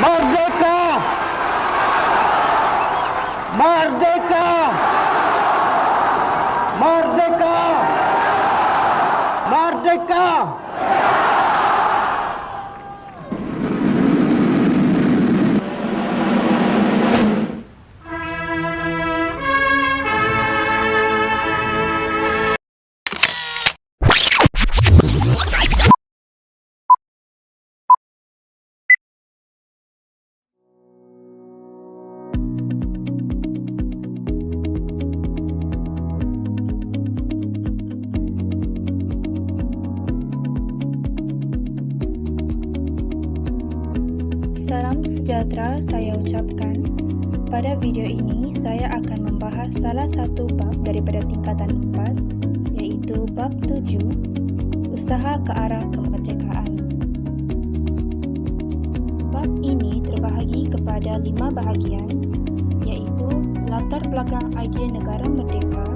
Merdeka! Merdeka! Merdeka! Merdeka! Salam sejahtera saya ucapkan. Pada video ini saya akan membahas salah satu bab daripada tingkatan 4, iaitu bab 7, usaha ke arah kemerdekaan. Bab ini terbahagi kepada 5 bahagian, iaitu latar belakang idea negara merdeka,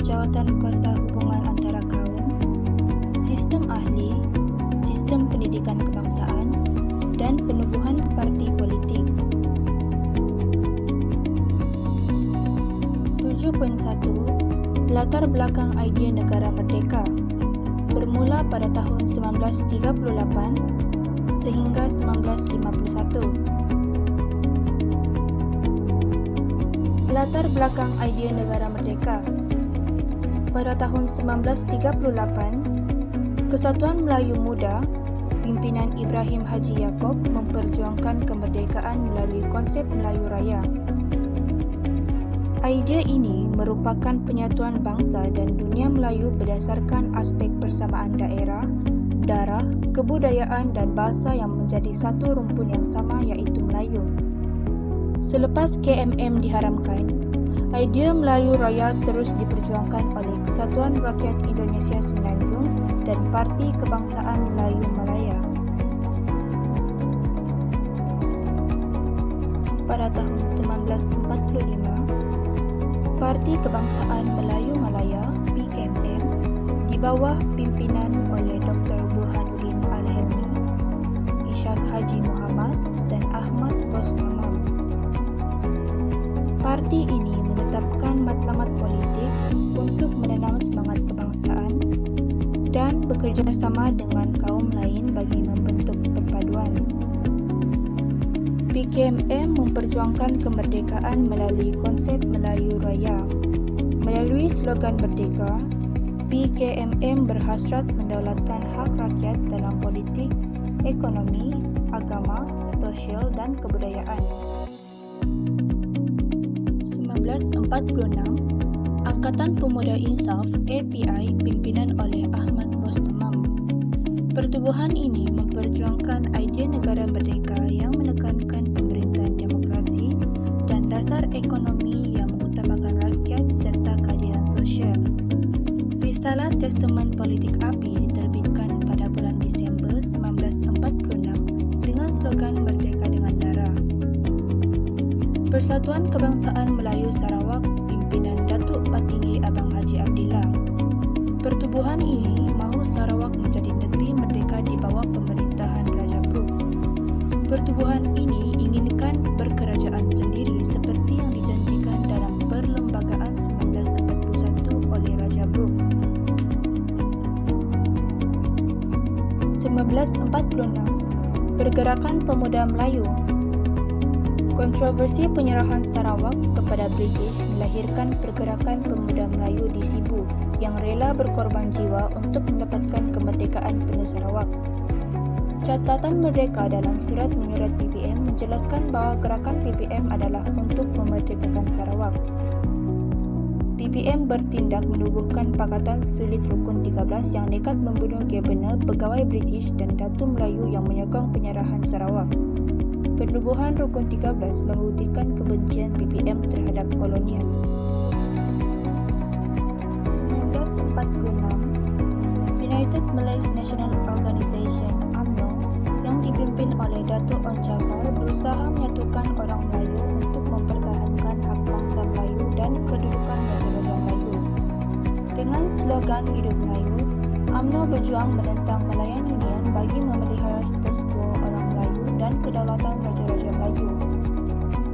jawatan kuasa hubungan antara kaum, sistem ahli, sistem pendidikan kebangsaan, dan penubuhan parti politik. 7.1 Latar belakang idea negara merdeka bermula pada tahun 1938 sehingga 1951. Latar belakang idea negara merdeka. Pada tahun 1938, Kesatuan Melayu Muda pimpinan Ibrahim Haji Yaakob memperjuangkan kemerdekaan melalui konsep Melayu Raya. Idea ini merupakan penyatuan bangsa dan dunia Melayu berdasarkan aspek persamaan daerah, darah, kebudayaan dan bahasa yang menjadi satu rumpun yang sama iaitu Melayu. Selepas KMM diharamkan, idea Melayu Raya terus diperjuangkan oleh Kesatuan Rakyat Indonesia Semenanjung dan Parti Kebangsaan Melayu Malaya. Pada tahun 1945, Parti Kebangsaan Melayu Malaya (PKMM) di bawah pimpinan oleh Dr. Burhanuddin Al-Helmi, Ishak Haji Muhammad dan Ahmad Bostamam. Parti ini menetapkan matlamat politik untuk menanam semangat kebangsaan dan bekerjasama dengan kaum lain bagi membentuk perpaduan. PKMM memperjuangkan kemerdekaan melalui konsep Melayu Raya. Melalui slogan Merdeka, PKMM berhasrat mendaulatkan hak rakyat dalam politik, ekonomi, agama, sosial dan kebudayaan. 1946, Angkatan Pemuda Insaf (API) pimpinan oleh Ahmad Bostamam. Pertubuhan ini memperjuangkan idea negara merdeka yang menekankan pemerintahan demokrasi dan dasar ekonomi yang mengutamakan rakyat serta keadilan sosial. Risalah Testament Politik API diterbitkan pada bulan Disember 1946 dengan slogan Merdeka dengan Darah. Persatuan Kebangsaan Melayu Sarawak pimpinan Datuk Patinggi Abang Haji Abdillah. Pertubuhan ini mahu Sarawak menjadi negeri merdeka di bawah pemerintahan Raja Brooke. Pertubuhan ini inginkan berkerajaan sendiri seperti yang dijanjikan dalam Perlembagaan 1941 oleh Raja Brooke. 1946 Pergerakan Pemuda Melayu. Kontroversi penyerahan Sarawak kepada British melahirkan Pergerakan Pemuda Melayu di Sibu yang rela berkorban jiwa untuk mendapatkan kemerdekaan penuh Sarawak. Catatan Merdeka dalam surat menyurat PPM menjelaskan bahawa gerakan PPM adalah untuk memerdekakan Sarawak. PPM bertindak menubuhkan Pakatan Sulit Rukun 13 yang nekat membunuh Gabenor, pegawai British dan Datu Melayu yang menyokong penyerahan Sarawak. Penubuhan Rukun 13 membuktikan kebencian PPM terhadap kolonial. 1946, United Malays National Organisation (UMNO) yang dipimpin oleh Datuk Onn Jaafar berusaha menyatukan orang Melayu untuk mempertahankan hak bangsa Melayu dan kedudukan raja-raja Melayu. Dengan slogan Hidup Melayu, UMNO berjuang menentang Malayan Union bagi memelihara status quo orang Melayu dan kedaulatan Raja-Raja Melayu.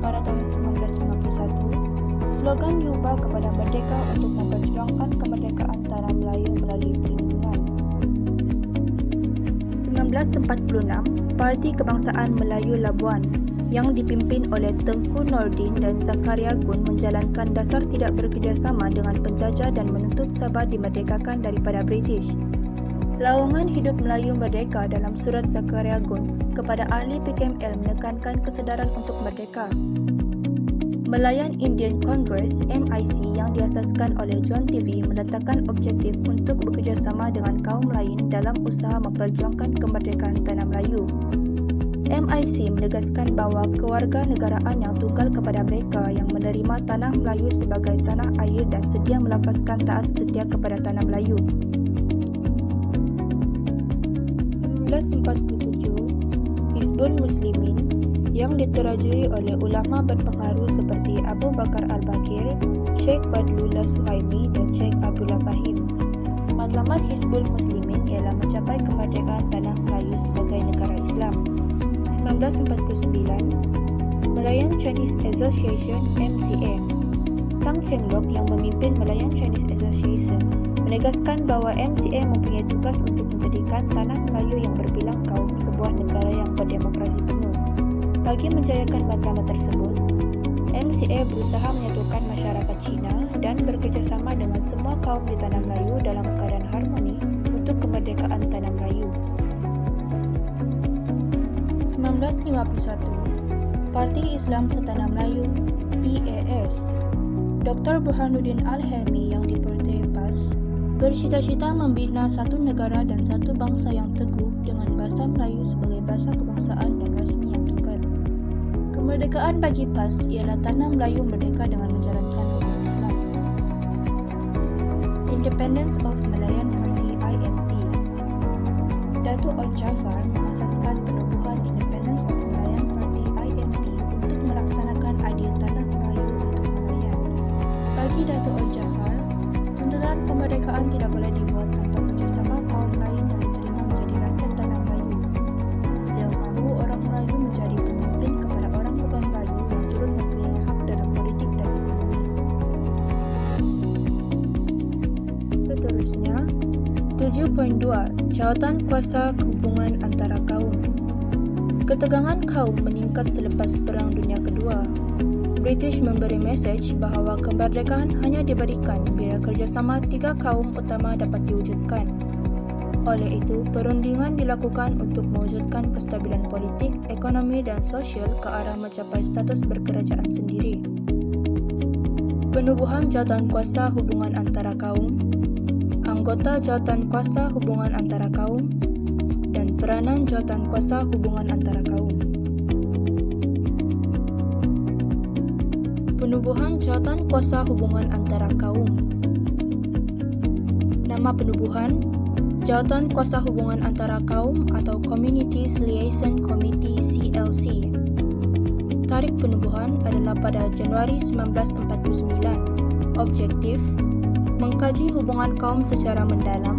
Pada tahun 1951, slogan diubah kepada Merdeka untuk memperjuangkan kemerdekaan tanah Melayu melalui perlindungan. 1946, Parti Kebangsaan Melayu Labuan yang dipimpin oleh Tengku Nordin dan Zakaria Gun menjalankan dasar tidak bekerjasama dengan penjajah dan menuntut Sabah dimerdekakan daripada British. Lawangan Hidup Melayu Merdeka dalam surat Zakaria Gun kepada ahli PKML menekankan kesedaran untuk merdeka. Melayan Indian Congress (MIC) yang diasaskan oleh John TV meletakkan objektif untuk bekerjasama dengan kaum lain dalam usaha memperjuangkan kemerdekaan tanah Melayu. MIC menegaskan bahawa kewarganegaraan yang tunggal kepada mereka yang menerima tanah Melayu sebagai tanah air dan sedia melafazkan taat setia kepada tanah Melayu. 1947, Hizbul Muslimin yang diterajui oleh ulama berpengaruh seperti Abu Bakar Al-Bakir, Sheikh Badlullah Suhaimi dan Sheikh Abdullah Fahim. Matlamat Hizbul Muslimin ialah mencapai kemerdekaan tanah Melayu sebagai negara Islam. 1949, Malayan Chinese Association (MCA). Tang Cheng Lock yang memimpin Malayan Chinese Association menegaskan bahawa MCA mempunyai tugas untuk menjadikan tanah Melayu yang berbilang kaum sebuah negara yang berdemokrasi penuh. Bagi menjayakan matlamat tersebut, MCA berusaha menyatukan masyarakat Cina dan bekerjasama dengan semua kaum di tanah Melayu dalam keadaan harmoni untuk kemerdekaan tanah Melayu. 1951, Parti Islam Setanah Melayu (PAS). Dr. Burhanuddin Al-Helmi yang dipercayai PAS bercita-cita membina satu negara dan satu bangsa yang teguh dengan bahasa Melayu sebagai bahasa kebangsaan dan rasmi yang tunggal. Kemerdekaan bagi PAS ialah tanah Melayu merdeka dengan menjalankan hukum Islam. Independence of Malayan Party (IMP). Datuk On Jaafar mengasaskan penubuhan Independence of Malayan Party (IMP) untuk melaksanakan idea tanah Melayu untuk Malayan. Bagi Datuk On Jaafar, tuntutan kemerdekaan tidak boleh dibuat tanpa kerjasama kaum lain yang diterima menjadi rakyat tanah Melayu. Beliau mahu orang Melayu menjadi pemimpin kepada orang bukan Melayu yang turut mempunyai hak dalam politik dan ekonomi. Seterusnya, 7.2 Jawatan Kuasa Hubungan Antara Kaum. Ketegangan kaum meningkat selepas Perang Dunia Kedua. British memberi mesej bahawa kemerdekaan hanya diberikan bila kerjasama tiga kaum utama dapat diwujudkan. Oleh itu, perundingan dilakukan untuk mewujudkan kestabilan politik, ekonomi dan sosial ke arah mencapai status berkerajaan sendiri. Penubuhan Jawatan Kuasa Hubungan Antara Kaum, anggota Jawatan Kuasa Hubungan Antara Kaum, dan peranan Jawatan Kuasa Hubungan Antara Kaum. Penubuhan Jawatan Kuasa Hubungan Antara Kaum. Nama penubuhan, Jawatan Kuasa Hubungan Antara Kaum atau Communities Liaison Committee (CLC). Tarikh penubuhan adalah pada Januari 1949. Objektif, mengkaji hubungan kaum secara mendalam,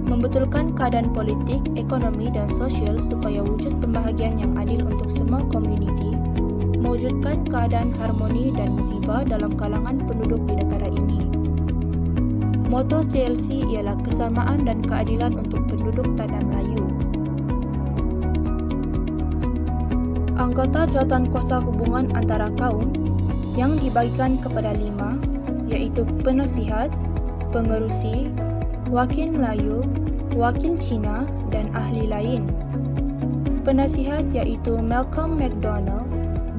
membetulkan keadaan politik, ekonomi dan sosial supaya wujud pembahagian yang adil untuk semua komuniti, mewujudkan keadaan harmoni dan muhibah dalam kalangan penduduk di negara ini. Moto CLC ialah kesamaan dan keadilan untuk penduduk tanah Melayu. Anggota Jawatan Kuasa Hubungan Antara Kaum yang dibagikan kepada 5, iaitu penasihat, pengerusi, wakil Melayu, wakil Cina dan ahli lain. Penasihat iaitu Malcolm McDonald,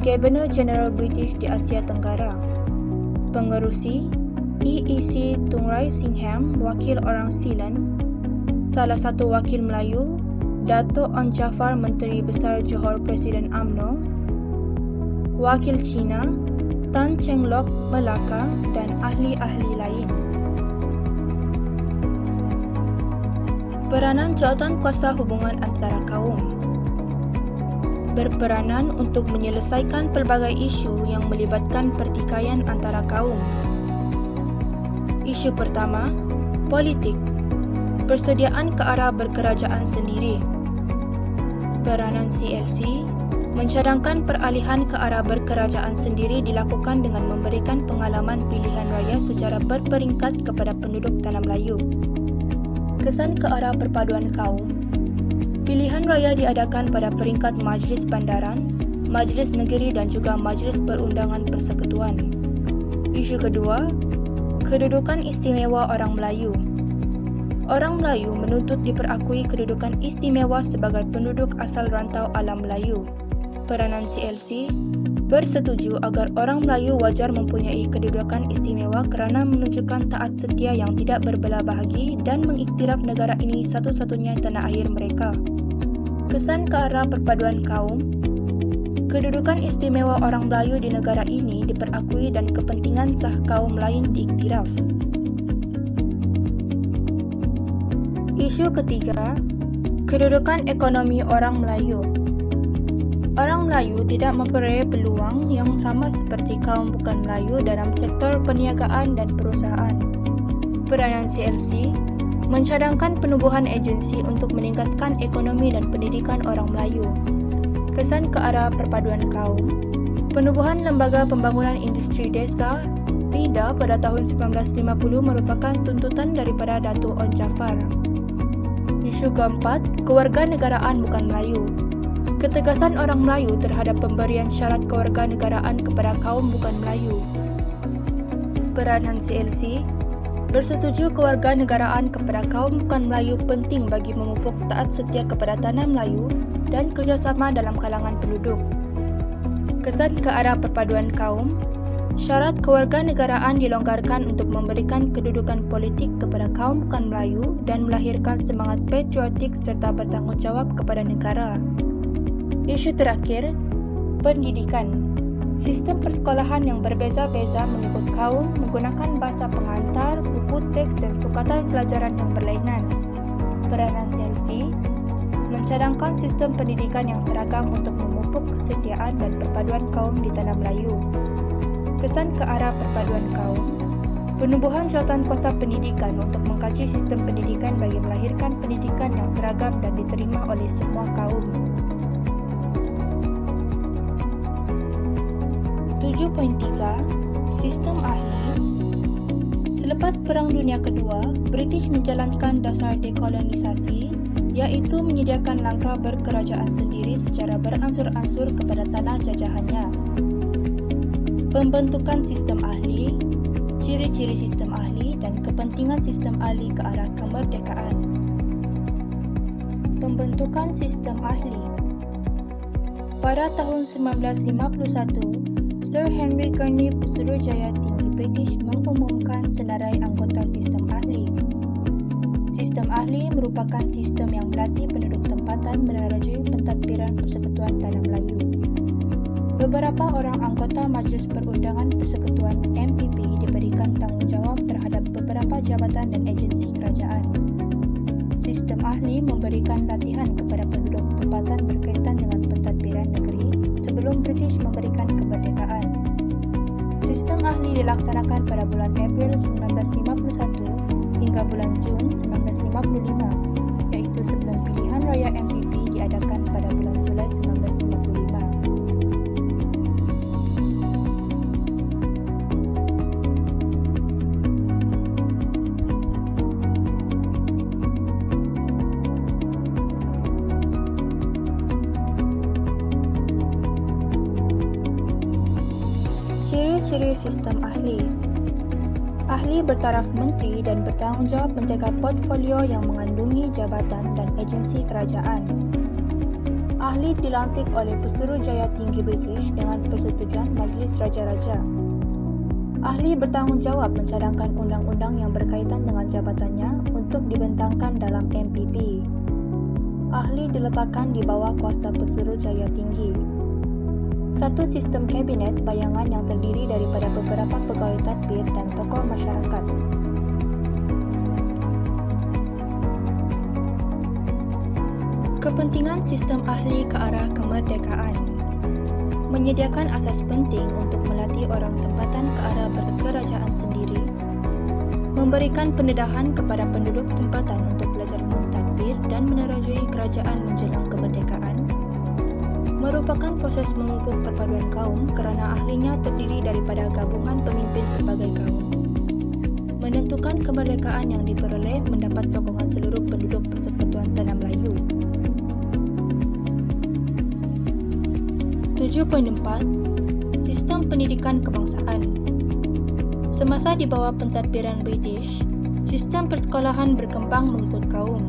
Governor General British di Asia Tenggara. Pengerusi, EEC Tun Rai Singham, wakil orang Silan. Salah satu wakil Melayu, Dato' On Jaafar, Menteri Besar Johor Presiden UMNO. Wakil Cina, Tan Cheng Lock, Melaka dan ahli-ahli lain. Peranan Jawatan Kuasa Hubungan Antara Kaum. Berperanan untuk menyelesaikan pelbagai isu yang melibatkan pertikaian antara kaum. Isu pertama, politik. Persediaan ke arah berkerajaan sendiri. Peranan CLC mencadangkan peralihan ke arah berkerajaan sendiri dilakukan dengan memberikan pengalaman pilihan raya secara berperingkat kepada penduduk tanah Melayu. Kesan ke arah perpaduan kaum. Pilihan raya diadakan pada peringkat Majlis Bandaran, Majlis Negeri dan juga Majlis Perundangan Persekutuan. Isu kedua, kedudukan istimewa orang Melayu. Orang Melayu menuntut diperakui kedudukan istimewa sebagai penduduk asal rantau alam Melayu. Peranan CLC bersetuju agar orang Melayu wajar mempunyai kedudukan istimewa kerana menunjukkan taat setia yang tidak berbelah bahagi dan mengiktiraf negara ini satu-satunya tanah air mereka. Kesan ke arah perpaduan kaum. Kedudukan istimewa orang Melayu di negara ini diperakui dan kepentingan sah kaum lain diiktiraf. Isu ketiga, kedudukan ekonomi orang Melayu. Orang Melayu tidak memperoleh peluang yang sama seperti kaum bukan Melayu dalam sektor perniagaan dan perusahaan. Peranan CLC mencadangkan penubuhan agensi untuk meningkatkan ekonomi dan pendidikan orang Melayu. Kesan ke arah perpaduan kaum. Penubuhan Lembaga Pembangunan Industri Desa (LIDA) pada tahun 1950 merupakan tuntutan daripada Datuk Onn Jaafar. Isu keempat, kewarganegaraan bukan Melayu. Ketegasan orang Melayu terhadap pemberian syarat kewarganegaraan kepada kaum bukan Melayu. Peranan CLC bersetuju kewarganegaraan kepada kaum bukan Melayu penting bagi memupuk taat setia kepada tanah Melayu dan kerjasama dalam kalangan penduduk. Kesan ke arah perpaduan kaum. Syarat kewarganegaraan dilonggarkan untuk memberikan kedudukan politik kepada kaum bukan Melayu dan melahirkan semangat patriotik serta bertanggungjawab kepada negara. Isu terakhir, pendidikan. Sistem persekolahan yang berbeza-beza mengikut kaum menggunakan bahasa pengantar, buku teks dan sukatan pelajaran yang berlainan. Peranan CLC mencadangkan sistem pendidikan yang seragam untuk memupuk kesetiaan dan perpaduan kaum di tanah Melayu. Kesan ke arah perpaduan kaum. Penubuhan jawatankuasa pendidikan untuk mengkaji sistem pendidikan bagi melahirkan pendidikan yang seragam dan diterima oleh semua kaum. 7.3 Sistem ahli. Selepas Perang Dunia Kedua, British menjalankan dasar dekolonisasi, iaitu menyediakan langkah berkerajaan sendiri secara beransur-ansur kepada tanah jajahannya. Pembentukan sistem ahli, ciri-ciri sistem ahli dan kepentingan sistem ahli ke arah kemerdekaan. Pembentukan sistem ahli. Pada tahun 1951, Sir Henry Gurney Putrajaya Tinggi British mengumumkan senarai anggota sistem ahli. Sistem ahli merupakan sistem yang melatih penduduk tempatan menerajui pentadbiran Persekutuan Tanah Melayu. Beberapa orang anggota Majlis Perundangan Persekutuan MPP diberikan tanggungjawab terhadap beberapa jabatan dan agensi kerajaan. Sistem ahli memberikan latihan kepada penduduk tempatan berkaitan dengan pentadbiran negeri sebelum British memberikan kemerdekaan. Sistem ahli dilaksanakan pada bulan April 1951 hingga bulan Jun 1955, iaitu sebelum pilihan raya MPP diadakan pada bulan Julai 1955. Ciri-ciri sistem ahli. Ahli bertaraf menteri dan bertanggungjawab menjaga portfolio yang mengandungi jabatan dan agensi kerajaan. Ahli dilantik oleh Putrajaya Tinggi British dengan persetujuan Majlis Raja-Raja. Ahli bertanggungjawab mencadangkan undang-undang yang berkaitan dengan jabatannya untuk dibentangkan dalam MPP. Ahli diletakkan di bawah kuasa Putrajaya Tinggi. Satu sistem kabinet bayangan yang terdiri daripada beberapa pegawai tadbir dan tokoh masyarakat. Kepentingan sistem ahli ke arah kemerdekaan. Menyediakan asas penting untuk melatih orang tempatan ke arah berkerajaan sendiri. Memberikan pendedahan kepada penduduk tempatan untuk belajar mentadbir dan menerajui kerajaan menjelang kemerdekaan. merupakan proses memupuk perpaduan kaum kerana ahlinya terdiri daripada gabungan pemimpin pelbagai kaum. Menentukan kemerdekaan yang diperoleh mendapat sokongan seluruh penduduk Persekutuan Tanah Melayu. 7.4 Sistem pendidikan kebangsaan. Semasa di bawah pentadbiran British, sistem persekolahan berkembang mengikut kaum.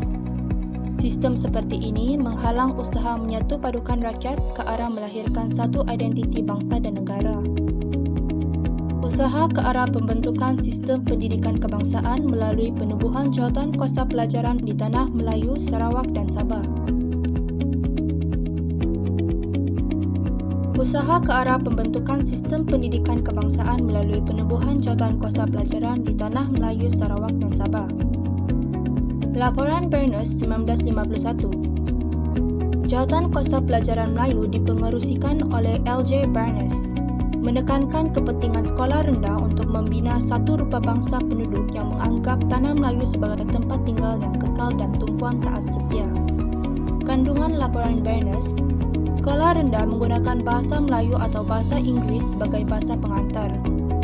Sistem seperti ini menghalang usaha menyatu padukan rakyat ke arah melahirkan satu identiti bangsa dan negara. Usaha ke arah pembentukan sistem pendidikan kebangsaan melalui penubuhan jawatan kuasa pelajaran di Tanah Melayu, Sarawak dan Sabah. Usaha ke arah pembentukan sistem pendidikan kebangsaan melalui penubuhan jawatan kuasa pelajaran di Tanah Melayu, Sarawak dan Sabah. Laporan Barnes 1951. Jawatan Kuasa Pelajaran Melayu dipengerusikan oleh L.J. Barnes, menekankan kepentingan sekolah rendah untuk membina satu rupa bangsa penduduk yang menganggap Tanah Melayu sebagai tempat tinggal yang kekal dan tumpuan taat setia. Kandungan laporan Barnes, sekolah rendah menggunakan bahasa Melayu atau bahasa Inggeris sebagai bahasa pengantar.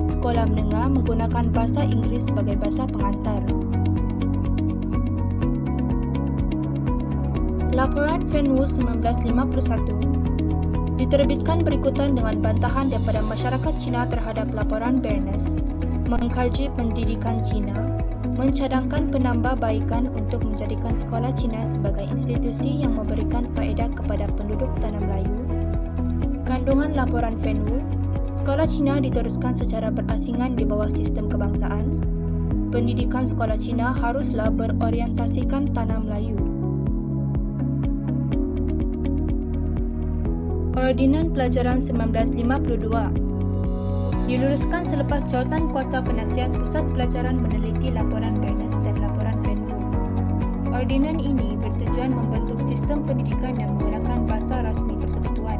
Sekolah menengah menggunakan bahasa Inggeris sebagai bahasa pengantar. Laporan Venue 1951 diterbitkan berikutan dengan bantahan daripada masyarakat Cina terhadap laporan Barnes, mengkaji pendidikan Cina, mencadangkan penambahbaikan untuk menjadikan sekolah Cina sebagai institusi yang memberikan faedah kepada penduduk Tanah Melayu. Kandungan laporan Venue, sekolah Cina diteruskan secara berasingan di bawah sistem kebangsaan. Pendidikan sekolah Cina haruslah berorientasikan Tanah Melayu. Ordinan Pelajaran 1952 diluluskan selepas Jawatan Kuasa Penasihat Pusat Pelajaran meneliti laporan Barnes dan laporan Venue. Ordinan ini bertujuan membentuk sistem pendidikan yang menggunakan bahasa rasmi persekutuan.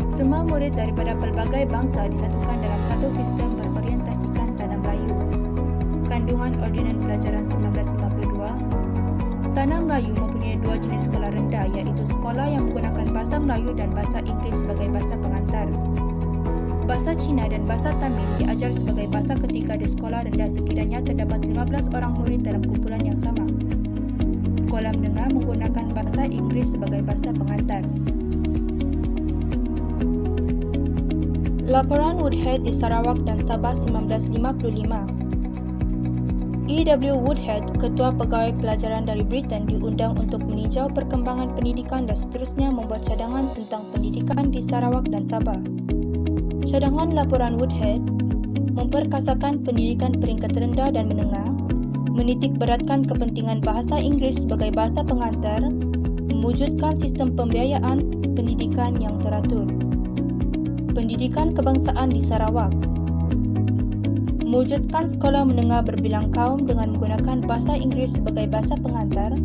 Semua murid daripada pelbagai bangsa disatukan dalam satu sistem berorientasikan Tanah Melayu. Kandungan Ordinan Pelajaran 1952, Tanah Melayu mempunyai dua jenis sekolah rendah, iaitu sekolah yang menggunakan bahasa Melayu dan bahasa Inggeris sebagai bahasa pengantar. Bahasa Cina dan bahasa Tamil diajar sebagai bahasa ketiga di sekolah rendah sekiranya terdapat 15 orang murid dalam kumpulan yang sama. Sekolah menengah menggunakan bahasa Inggeris sebagai bahasa pengantar. Laporan Woodhead di Sarawak dan Sabah 1955. E.W. Woodhead, Ketua Pegawai Pelajaran dari Britain, diundang untuk meninjau perkembangan pendidikan dan seterusnya membuat cadangan tentang pendidikan di Sarawak dan Sabah. Cadangan laporan Woodhead memperkasakan pendidikan peringkat rendah dan menengah, menitik beratkan kepentingan bahasa Inggeris sebagai bahasa pengantar, mewujudkan sistem pembiayaan pendidikan yang teratur. Pendidikan kebangsaan di Sarawak, mewujudkan sekolah menengah berbilang kaum dengan menggunakan bahasa Inggeris sebagai bahasa pengantar,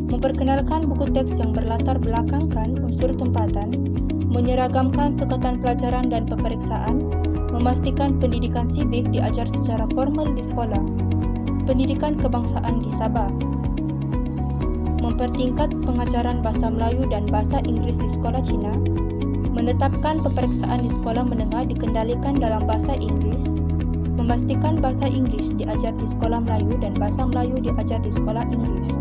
memperkenalkan buku teks yang berlatar belakangkan unsur tempatan, menyeragamkan sukatan pelajaran dan peperiksaan, memastikan pendidikan sivik diajar secara formal di sekolah. Pendidikan kebangsaan di Sabah, mempertingkat pengajaran bahasa Melayu dan bahasa Inggeris di sekolah Cina, menetapkan peperiksaan di sekolah menengah dikendalikan dalam bahasa Inggeris, memastikan bahasa Inggeris diajar di sekolah Melayu dan bahasa Melayu diajar di sekolah Inggeris.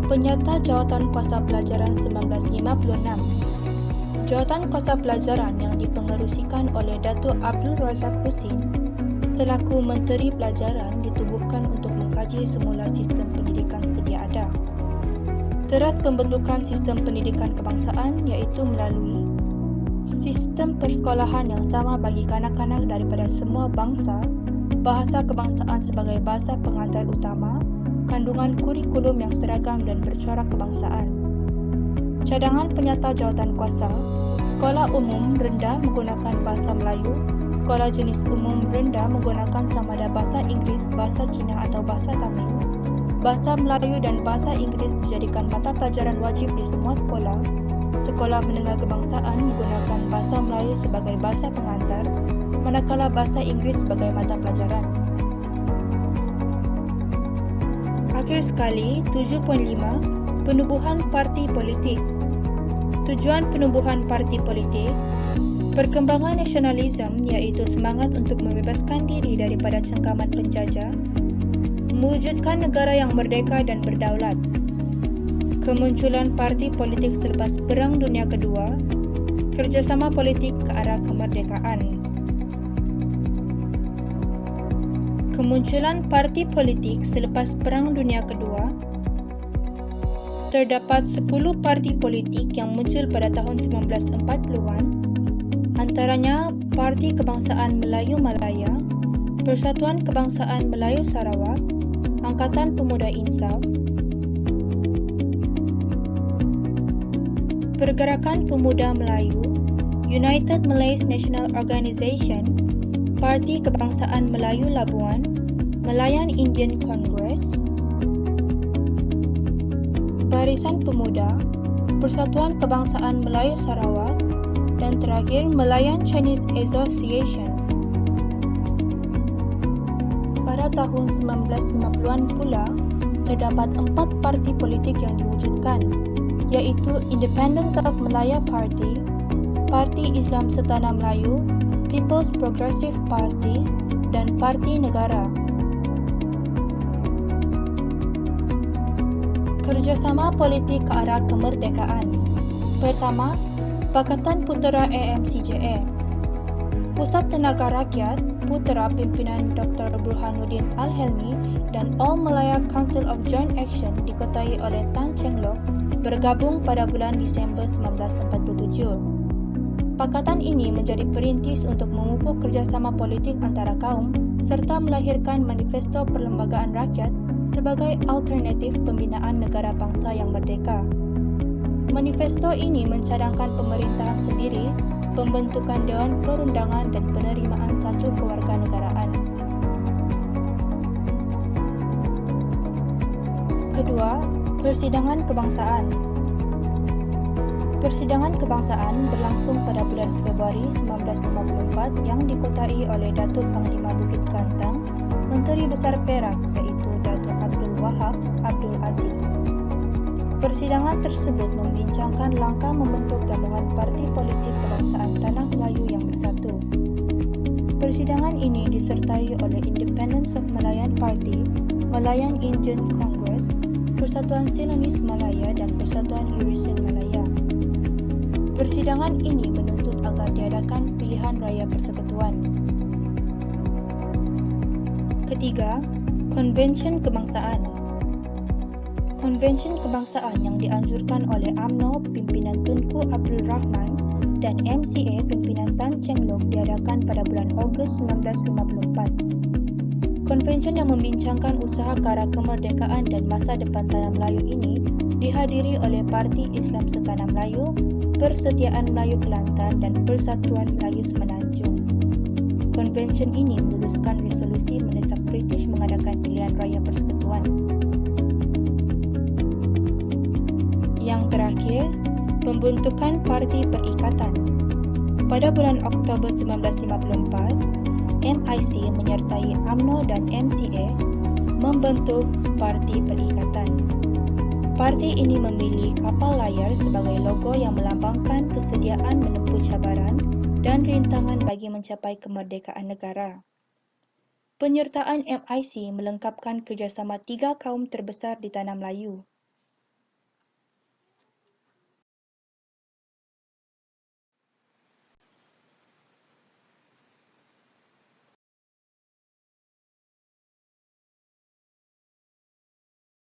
Penyata Jawatan Kuasa Pelajaran 1956. Jawatan Kuasa Pelajaran yang dipengerusikan oleh Datuk Abdul Razak Husin selaku Menteri Pelajaran ditubuhkan untuk mengkaji semula sistem pendidikan sedia ada. Teras pembentukan sistem pendidikan kebangsaan iaitu melalui sistem persekolahan yang sama bagi kanak-kanak daripada semua bangsa, bahasa kebangsaan sebagai bahasa pengantar utama, kandungan kurikulum yang seragam dan bercorak kebangsaan. Cadangan penyata jawatan kuasa, sekolah umum rendah menggunakan bahasa Melayu, sekolah jenis umum rendah menggunakan samada bahasa Inggeris, bahasa Cina atau bahasa Tamil. Bahasa Melayu dan bahasa Inggeris dijadikan mata pelajaran wajib di semua sekolah. Sekolah menengah kebangsaan menggunakan bahasa Melayu sebagai bahasa pengantar, manakala bahasa Inggeris sebagai mata pelajaran. Akhir sekali, 7.5, Penubuhan parti politik. Tujuan penubuhan parti politik, perkembangan nasionalisme iaitu semangat untuk membebaskan diri daripada cengkaman penjajah, mewujudkan negara yang merdeka dan berdaulat. Kemunculan parti politik selepas Perang Dunia Kedua, kerjasama politik ke arah kemerdekaan. Kemunculan parti politik selepas Perang Dunia Kedua. Terdapat 10 parti politik yang muncul pada tahun 1940-an, antaranya Parti Kebangsaan Melayu Malaya, Persatuan Kebangsaan Melayu Sarawak, Angkatan Pemuda Insaf, Pergerakan Pemuda Melayu, United Malays National Organisation, Parti Kebangsaan Melayu Labuan, Malayan Indian Congress, Barisan Pemuda, Persatuan Kebangsaan Melayu Sarawak, dan terakhir Malayan Chinese Association. Pada tahun 1950-an pula, terdapat 4 parti politik yang diwujudkan, iaitu Independence of Malaya Party, Parti Islam Setanah Melayu, People's Progressive Party, dan Parti Negara. Kerjasama politik ke arah kemerdekaan. Pertama, Pakatan Putera AMCJA. Pusat Tenaga Rakyat, Putera pimpinan Dr. Burhanuddin Al-Helmi dan All Malaya Council of Joint Action diketuai oleh Tan Cheng Lock bergabung pada bulan Disember 1947. Pakatan ini menjadi perintis untuk memupuk kerjasama politik antara kaum serta melahirkan Manifesto Perlembagaan Rakyat sebagai alternatif pembinaan negara bangsa yang merdeka. Manifesto ini mencadangkan pemerintahan sendiri, pembentukan Dewan Perundangan dan penerimaan satu kewarganegaraan. Kedua, Persidangan Kebangsaan. Persidangan kebangsaan berlangsung pada bulan Februari 1954 yang dikotai oleh Datuk Panglima Bukit Kantang, Menteri Besar Perak iaitu Datuk Abdul Wahab Abdul Aziz. Persidangan tersebut membincangkan langkah membentuk gabungan parti politik kebangsaan Tanah Melayu yang bersatu. Persidangan ini disertai oleh Independence of Malayan Party, Malayan Indian Congress, Persatuan Silonis Malaya dan Persatuan Eurasian Malaya. Persidangan ini menuntut agar diadakan pilihan raya persekutuan. Ketiga, Konvensyen Kebangsaan. Konvensyen Kebangsaan yang dianjurkan oleh UMNO pimpinan Tunku Abdul Rahman dan MCA pimpinan Tan Cheng Lock diadakan pada bulan Ogos 1954. Konvensyen yang membincangkan usaha ke arah kemerdekaan dan masa depan Tanah Melayu ini dihadiri oleh Parti Islam Setanah Melayu, Persetiaan Melayu Kelantan dan Persatuan Melayu Semenanjung. Konvensyen ini meluluskan resolusi mendesak British mengadakan pilihan raya persekutuan. Yang terakhir, pembentukan Parti Perikatan. Pada bulan Oktober 1954, MIC menyertai UMNO dan MCA membentuk Parti Perikatan. Parti ini memilih kapal layar sebagai logo yang melambangkan kesediaan menempuh cabaran dan rintangan bagi mencapai kemerdekaan negara. Penyertaan MIC melengkapkan kerjasama 3 kaum terbesar di Tanah Melayu,